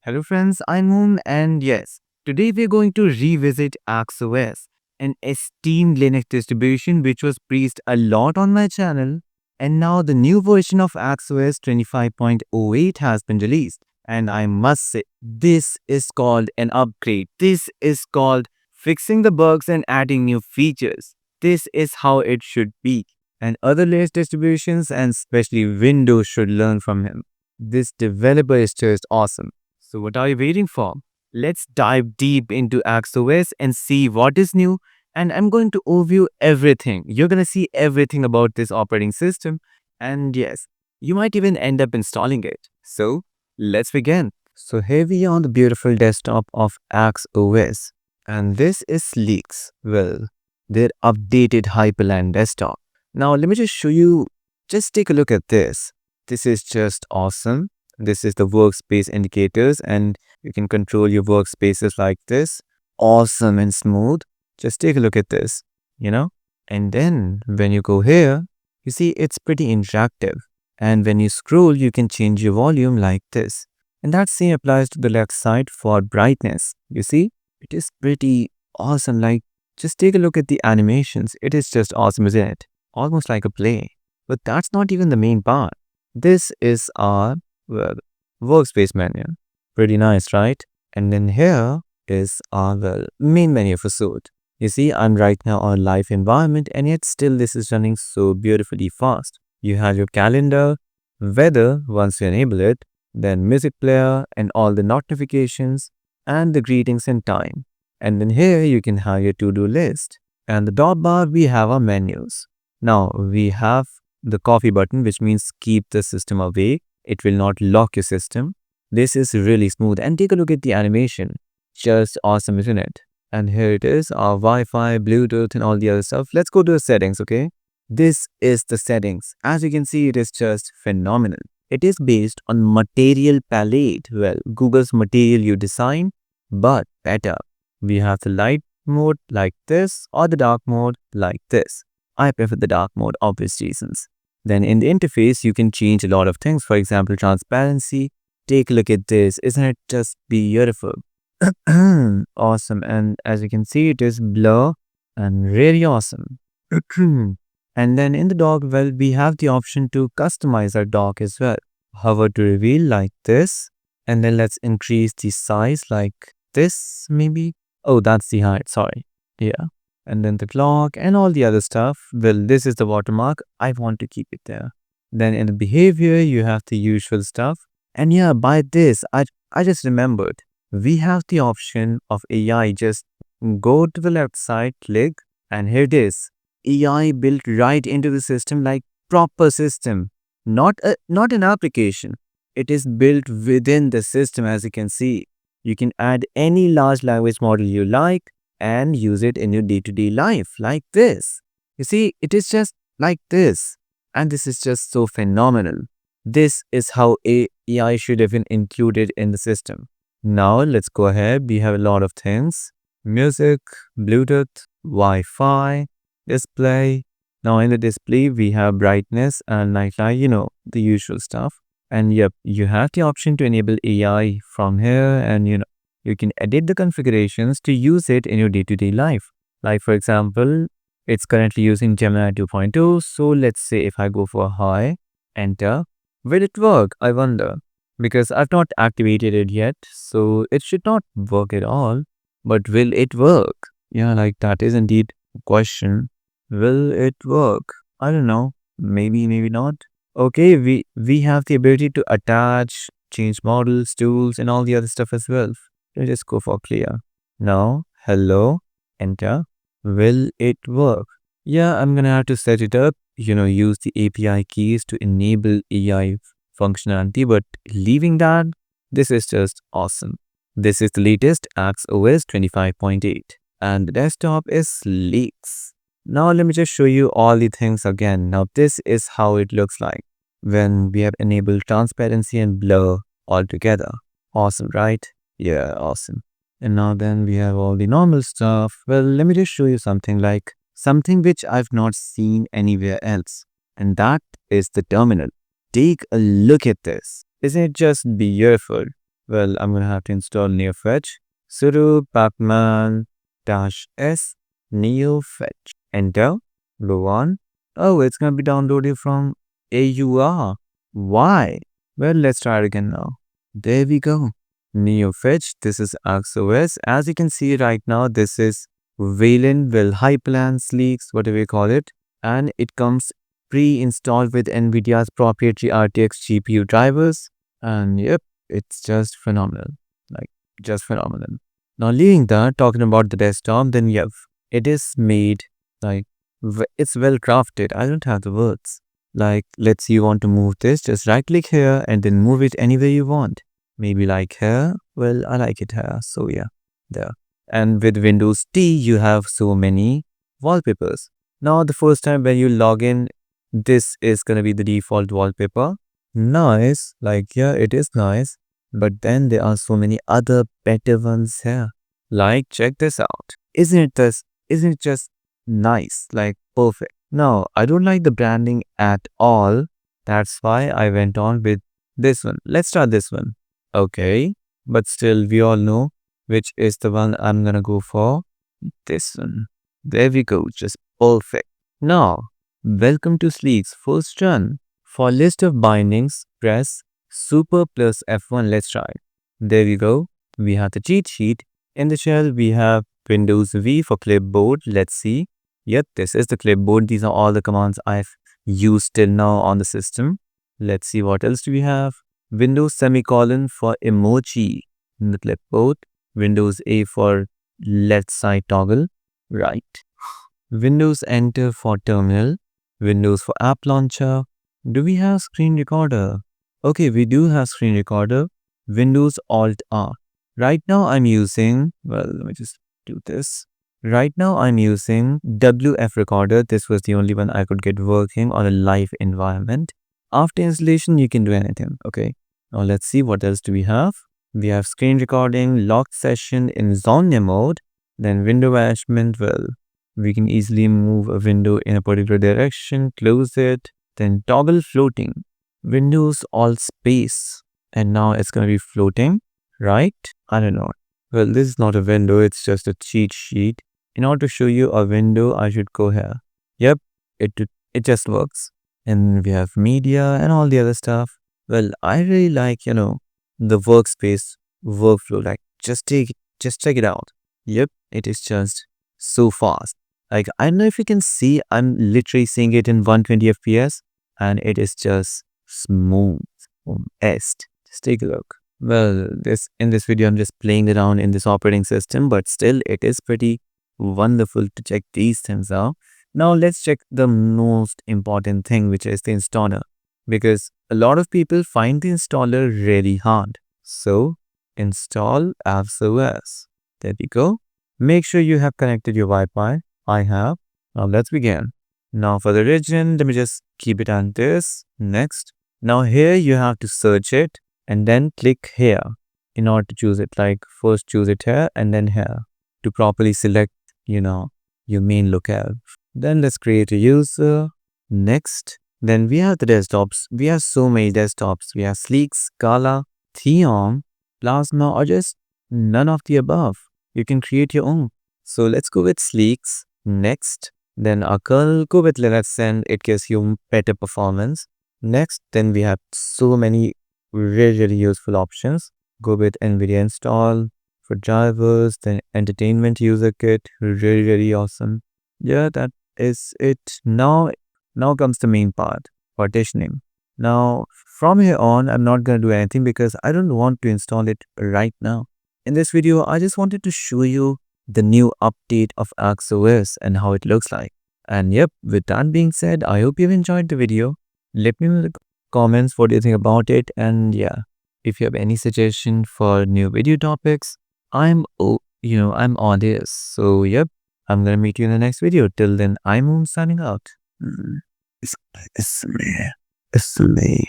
Hello friends, I'm Moon and yes, today we're going to revisit AxOS, an esteemed Linux distribution which was praised a lot on my channel, and now the new version of AxOS 25.08 has been released. And I must say, this is called an upgrade. This is called fixing the bugs and adding new features. This is how it should be. And other Linux distributions and especially Windows should learn from him. This developer is just awesome. So what are you waiting for? Let's dive deep into AxOS and see what is new. And I'm going to overview everything. You're going to see everything about this operating system. And yes, you might even end up installing it. So let's begin. So here we are on the beautiful desktop of AxOS. And this is Leaks. Well, their updated Hyperland desktop. Now let me just show you, just take a look at this. This is just awesome. This is the workspace indicators and you can control your workspaces like this. Awesome and smooth. Just take a look at this, And then when you go here, you see it's pretty interactive. And when you scroll, you can change your volume like this. And that same applies to the left side for brightness. You see, it is pretty awesome. Like, just take a look at the animations. It is just awesome, isn't it? Almost like a play. But that's not even the main part. This is our workspace menu. Pretty nice, right? And then here is our main menu for suite. You see, I'm right now on live environment and yet still this is running so beautifully fast. You have your calendar, weather once you enable it, then music player and all the notifications and the greetings and time. And then here you can have your to-do list. And the dot bar, we have our menus. Now we have the coffee button, which means keep the system away. It will not lock your system. This is really smooth. And take a look at the animation. Just awesome, isn't it? And here it is, our Wi-Fi, Bluetooth and all the other stuff. Let's go to the settings, okay? This is the settings. As you can see, it is just phenomenal. It is based on material palette. Well, Google's material you design, but better. We have the light mode like this or the dark mode like this. I prefer the dark mode, obvious reasons. Then in the interface, you can change a lot of things. For example, transparency. Take a look at this. Isn't it just beautiful? Awesome. And as you can see, it is blur and really awesome. And then in the dock, well, we have the option to customize our dock as well. Hover to reveal like this. And then let's increase the size like this, maybe. Oh, that's the height. Sorry. Yeah. And then the clock and all the other stuff. Well, this is the watermark. I want to keep it there. Then in the behavior, you have the usual stuff. And yeah, by this, I just remembered. We have the option of AI. Just go to the left side, click, and here it is. AI built right into the system like proper system. Not an application. It is built within the system, as you can see. You can add any large language model you like and use it in your day-to-day life like this. You see, it is just like this. And this is just so phenomenal. This is how AI should have been included in the system. Now, let's go ahead. We have a lot of things. Music, Bluetooth, Wi-Fi, display. Now, in the display, we have brightness and night light, the usual stuff. And yep, you have the option to enable AI from here and, you can edit the configurations to use it in your day-to-day life. Like, for example, it's currently using Gemini 2.2. So let's say if I go for high, enter, will it work? I wonder. Because I've not activated it yet. So it should not work at all. But will it work? Yeah, like that is indeed a question. Will it work? I don't know. Maybe, maybe not. Okay, we have the ability to attach, change models, tools, and all the other stuff as well. Let's just go for clear. Now, hello, enter. Will it work? Yeah, I'm gonna have to set it up, use the API keys to enable AI functionality, but leaving that, this is just awesome. This is the latest AxOS 25.8 and the desktop is Leaks. Now let me just show you all the things again. Now this is how it looks like when we have enabled transparency and blur all together. Awesome, right? Yeah, awesome. And now then we have all the normal stuff. Well, let me just show you something which I've not seen anywhere else. And that is the terminal. Take a look at this. Isn't it just beautiful? Well, I'm gonna have to install neofetch. Sudo pacman -s neofetch. Enter. Go on. Oh, it's gonna be downloaded from AUR. Why? Well, let's try it again now. There we go. Neofetch. This is AxOS. As you can see right now, this is Wayland, well, Hyperland, Sleeks, whatever you call it. And it comes pre-installed with NVIDIA's proprietary RTX GPU drivers. And yep, it's just phenomenal. Like, just phenomenal. Now, leaving that, talking about the desktop, then yep, it is made like it's well crafted. I don't have the words. Like, let's say you want to move this, just right click here and then move it anywhere you want. Maybe like here. Well, I like it here. So, yeah, there. And with Windows T, you have so many wallpapers. Now, the first time when you log in, this is going to be the default wallpaper. Nice. Like, yeah, it is nice. But then there are so many other better ones here. Like, check this out. Isn't it just nice? Like, perfect. No, I don't like the branding at all. That's why I went on with this one. Let's start this one. Okay. But still, we all know which is the one I'm gonna go for. This one. There we go. Just perfect. Now, welcome to Sleek's first run. For list of bindings, press Super plus F1. Let's try. There we go. We have the cheat sheet. In the shell, we have Windows V for clipboard. Let's see. Yep, this is the clipboard. These are all the commands I've used till now on the system. Let's see what else do we have. Windows semicolon for emoji in the clipboard. Windows A for left side toggle. Right. Windows enter for terminal. Windows for app launcher. Do we have screen recorder? Okay, we do have screen recorder. Windows Alt R. Right now I'm using, well, let me just do this. Right now I'm using WF recorder. This was the only one I could get working on a live environment. After installation, you can do anything. Okay. Now let's see what else do we have. We have screen recording, locked session in Zonia mode, then window management. Well, we can easily move a window in a particular direction, close it, then toggle floating. Windows Alt space. And now it's going to be floating, right? I don't know. Well, this is not a window, it's just a cheat sheet. In order to show you a window, I should go here. Yep, it just works. And we have media and all the other stuff. Well, I really like, the workspace workflow. Like, just check it out. Yep, it is just so fast. Like, I don't know if you can see, I'm literally seeing it in 120 FPS and it is just smooth. Best. Just take a look. Well, in this video, I'm just playing around in this operating system, but still it is pretty wonderful to check these things out. Now let's check the most important thing, which is the installer, because a lot of people find the installer really hard. So install AxOS. There we go. Make sure you have connected your Wi-Fi. I have. Now let's begin. Now for the region, let me just keep it on this. Next. Now here you have to search it and then click here in order to choose it. Like first choose it here and then here to properly select, your main locale. Then let's create a user. Next. Then we have the desktops. We have so many desktops. We have Sleek, Scala, Theon, Plasma, or just none of the above. You can create your own. So let's go with Sleeks. Next. Then our kernel, go with Linux and it gives you better performance. Next, then we have so many really useful options. Go with NVIDIA install for drivers, then entertainment user kit, really awesome. Yeah, that is it. Now comes the main part, partitioning. Now, from here on, I'm not going to do anything because I don't want to install it right now. In this video, I just wanted to show you the new update of AxOS and how it looks like. And yep, with that being said, I hope you've enjoyed the video. Let me know in the comments what do you think about it. And yeah, if you have any suggestion for new video topics, I'm on this. So yep, I'm gonna meet you in the next video. Till then, I'm signing out. It's me. It's me.